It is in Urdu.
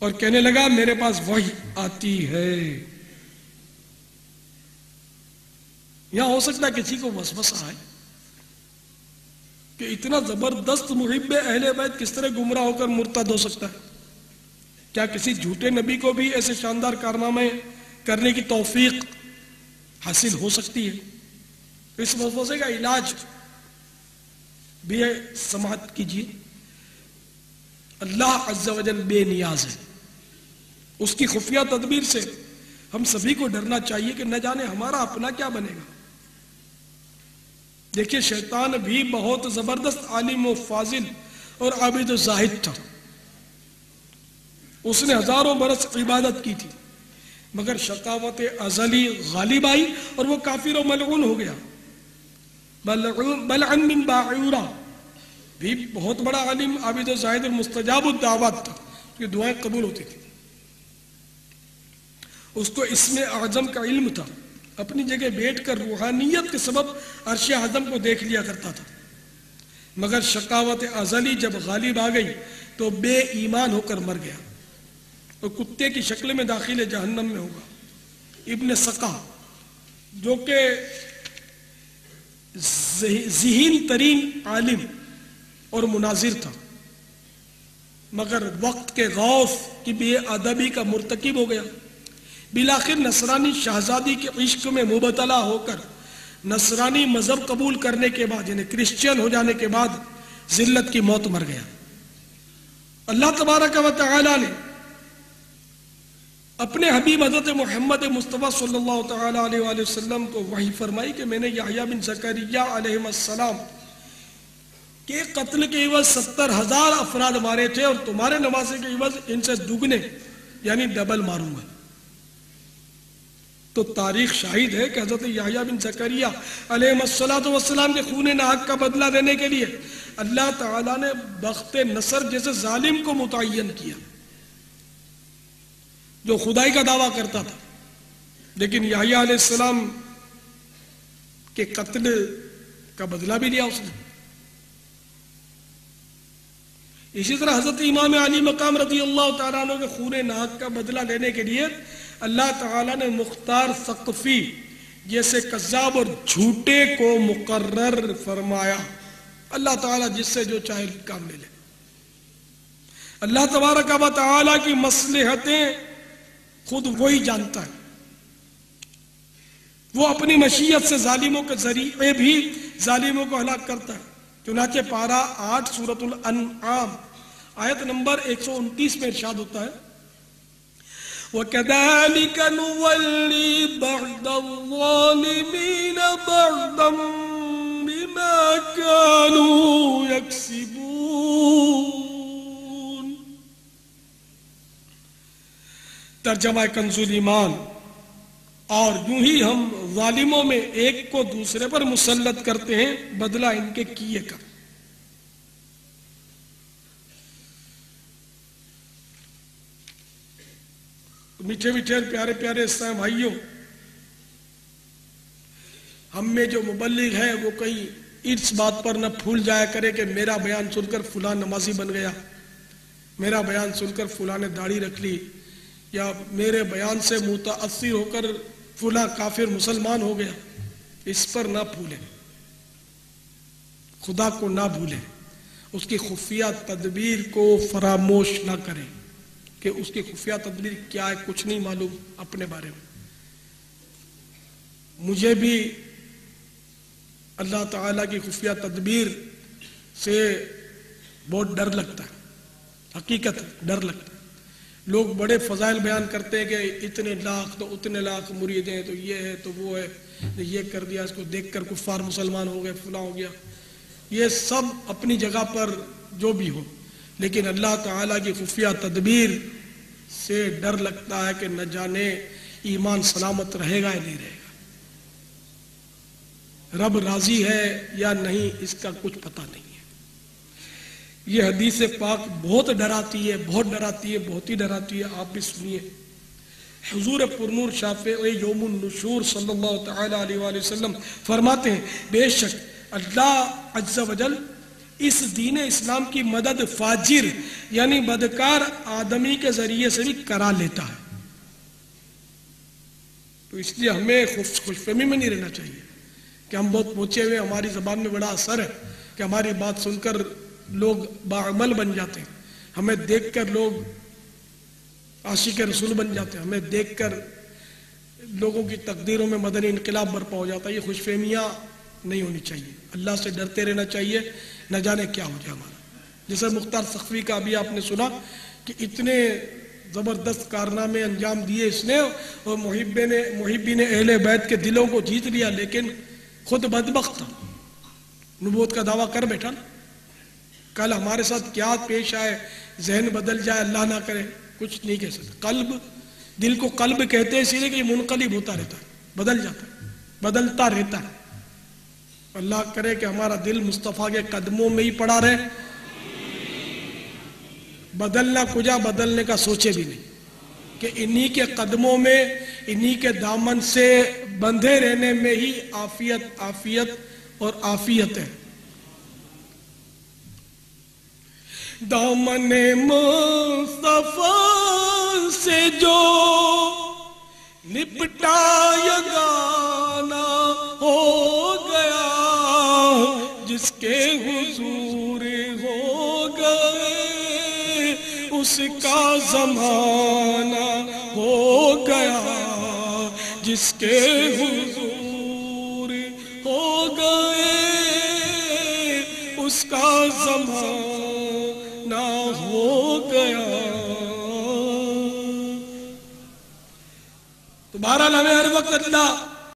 اور کہنے لگا میرے پاس وحی آتی ہے۔ یہاں ہو سکتا ہے کسی کو وسوسہ آئے کہ اتنا زبردست محب اہل بیت کس طرح گمراہ ہو کر مرتد ہو سکتا ہے؟ کیا کسی جھوٹے نبی کو بھی ایسے شاندار کارنامے کرنے کی توفیق حاصل ہو سکتی ہے؟ اس وسوسے کا علاج بھی ہے، سماعت کیجیے۔ اللہ عز و جل بے نیاز ہے، اس کی خفیہ تدبیر سے ہم سبھی کو ڈرنا چاہیے کہ نہ جانے ہمارا اپنا کیا بنے گا۔ دیکھیے شیطان بھی بہت زبردست عالم و فاضل اور عابد و زاہد تھا، اس نے ہزاروں برس عبادت کی تھی، مگر شقاوت ازلی غالب آئی اور وہ کافر و ملعون ہو گیا۔ بلعن بن باعورہ بھی بہت بڑا عالم، عابد و زاہد اور مستجاب الدعوات تھا، اس کی دعائیں قبول ہوتی تھی، اس کو اسم اعظم کا علم تھا، اپنی جگہ بیٹھ کر روحانیت کے سبب عرش اعظم کو دیکھ لیا کرتا تھا، مگر شقاوت ازلی جب غالب آ گئی تو بے ایمان ہو کر مر گیا اور کتے کی شکل میں داخل جہنم میں ہوگا۔ ابن سقا جو کہ ذہین ترین عالم اور مناظر تھا، مگر وقت کے غوث کی بے ادبی کا مرتکب ہو گیا، بالآخر نصرانی شہزادی کے عشق میں مبتلا ہو کر نصرانی مذہب قبول کرنے کے بعد یعنی کرسچین ہو جانے کے بعد ذلت کی موت مر گیا۔ اللہ تبارک و تعالی نے اپنے حبیب حضرت محمد مصطفیٰ صلی اللہ تعالی علیہ وآلہ وسلم کو وحی فرمائی کہ میں نے یحییٰ بن زکریا علیہ السلام کے قتل کے عوض 70,000 افراد مارے تھے اور تمہارے نواسے کے عوض ان سے دگنے یعنی ڈبل ماروں گا۔ تو تاریخ شاہد ہے کہ حضرت یحییٰ بن زکریا علیہ السلام کے خون ناحق کا بدلہ دینے کے لیے اللہ تعالیٰ نے بخت نصر جیسے ظالم کو متعین کیا جو خدائی کا دعویٰ کرتا تھا، لیکن یحییٰ علیہ السلام کے قتل کا بدلہ بھی لیا اس نے۔ اسی طرح حضرت امام علی مقام رضی اللہ تعالیٰ عنہ کے خون ناحق کا بدلہ لینے کے لیے اللہ تعالیٰ نے مختار ثقفی جیسے کذاب اور جھوٹے کو مقرر فرمایا۔ اللہ تعالیٰ جس سے جو چاہے کام لے لے۔ اللہ تبارک و تعالیٰ کی مصلحتیں خود وہی جانتا ہے، وہ اپنی مشیت سے ظالموں کے ذریعے بھی ظالموں کو ہلاک کرتا ہے۔ چنانچہ پارہ 8 سورۃ الانعام آیت نمبر 129 میں ارشاد ہوتا ہے وَكَذَلِكَ نُوَلِّي بَعْضَ الظَّالِمِينَ بَعْضًا بِمَا كَانُوا يَكْسِبُونَ۔ ترجمہ کنز ایمان، اور یوں ہی ہم ظالموں میں ایک کو دوسرے پر مسلط کرتے ہیں بدلہ ان کے کیے کا۔ میٹھے میٹھے پیارے پیارے اسلام بھائیوں، ہم میں جو مبلغ ہے وہ کہیں اس بات پر نہ پھول جایا کرے کہ میرا بیان سن کر فلاں نمازی بن گیا، میرا بیان سن کر فلاں نے داڑھی رکھ لی، یا میرے بیان سے متاثر ہو کر فلاں کافر مسلمان ہو گیا۔ اس پر نہ پھولیں، خدا کو نہ بھولیں، اس کی خفیہ تدبیر کو فراموش نہ کریں کہ اس کی خفیہ تدبیر کیا ہے، کچھ نہیں معلوم اپنے بارے میں۔ مجھے بھی اللہ تعالیٰ کی خفیہ تدبیر سے بہت ڈر لگتا ہے، حقیقت ڈر لگتا ہے۔ لوگ بڑے فضائل بیان کرتے ہیں کہ اتنے لاکھ تو اتنے لاکھ مرید ہیں، تو یہ ہے تو وہ ہے، یہ کر دیا، اس کو دیکھ کر کفار مسلمان ہو گئے، فلاں ہو گیا۔ یہ سب اپنی جگہ پر جو بھی ہو، لیکن اللہ تعالیٰ کی خفیہ تدبیر سے ڈر لگتا ہے کہ نہ جانے ایمان سلامت رہے گا یا نہیں رہے گا، رب راضی ہے یا نہیں اس کا کچھ پتہ نہیں ہے۔ یہ حدیث پاک بہت ڈراتی ہے، بہت ڈراتی ہے، بہت ہی ڈراتی ہے، آپ بھی سنیے۔ حضور پرنور شافع یوم النشور صلی اللہ تعالی علیہ وآلہ وسلم فرماتے ہیں بے شک اللہ عز و جل اس دین اسلام کی مدد فاجر یعنی بدکار آدمی کے ذریعے سے بھی کرا لیتا ہے. تو اس لیے ہمیں خوش فہمی میں نہیں رہنا چاہیے کہ ہم بہت پہنچے ہوئے، ہماری زبان میں بڑا اثر ہے کہ ہماری بات سن کر لوگ باعمل بن جاتے ہیں، ہمیں دیکھ کر لوگ عاشق رسول بن جاتے ہیں، ہمیں دیکھ کر لوگوں کی تقدیروں میں مدنی انقلاب برپا ہو جاتا ہے. یہ خوش فہمیاں نہیں ہونی چاہیے. اللہ سے ڈرتے رہنا چاہیے، نہ جانے کیا ہو جائے ہمارا. جیسے مختار سقفی کا بھی آپ نے سنا کہ اتنے زبردست کارنامے انجام دیے اس نے، اور محبین اہل بیت کے دلوں کو جیت لیا، لیکن خود بدبخت تھا، نبوت کا دعویٰ کر بیٹھا نا. کل ہمارے ساتھ کیا پیش آئے، ذہن بدل جائے، اللہ نہ کرے، کچھ نہیں کہہ سکتا. قلب، دل کو قلب کہتے ہیں اسی لیے کہ یہ منقلب ہوتا رہتا ہے، بدل جاتا ہے، بدلتا رہتا ہے. اللہ کرے کہ ہمارا دل مصطفیٰ کے قدموں میں ہی پڑا رہے، بدلنا کجا بدلنے کا سوچے بھی نہیں، کہ انہی کے قدموں میں، انہی کے دامن سے بندھے رہنے میں ہی عافیت عافیت اور عافیت ہے. دامن مصطفیٰ سے جو لپٹا یگانہ ہو گیا، جس کے حضور ہو گئے اس کا زمانہ ہو گیا، جس کے حضور ہو گئے اس کا زمانہ ہو گیا. تو بہرحال ہمیں ہر وقت اللہ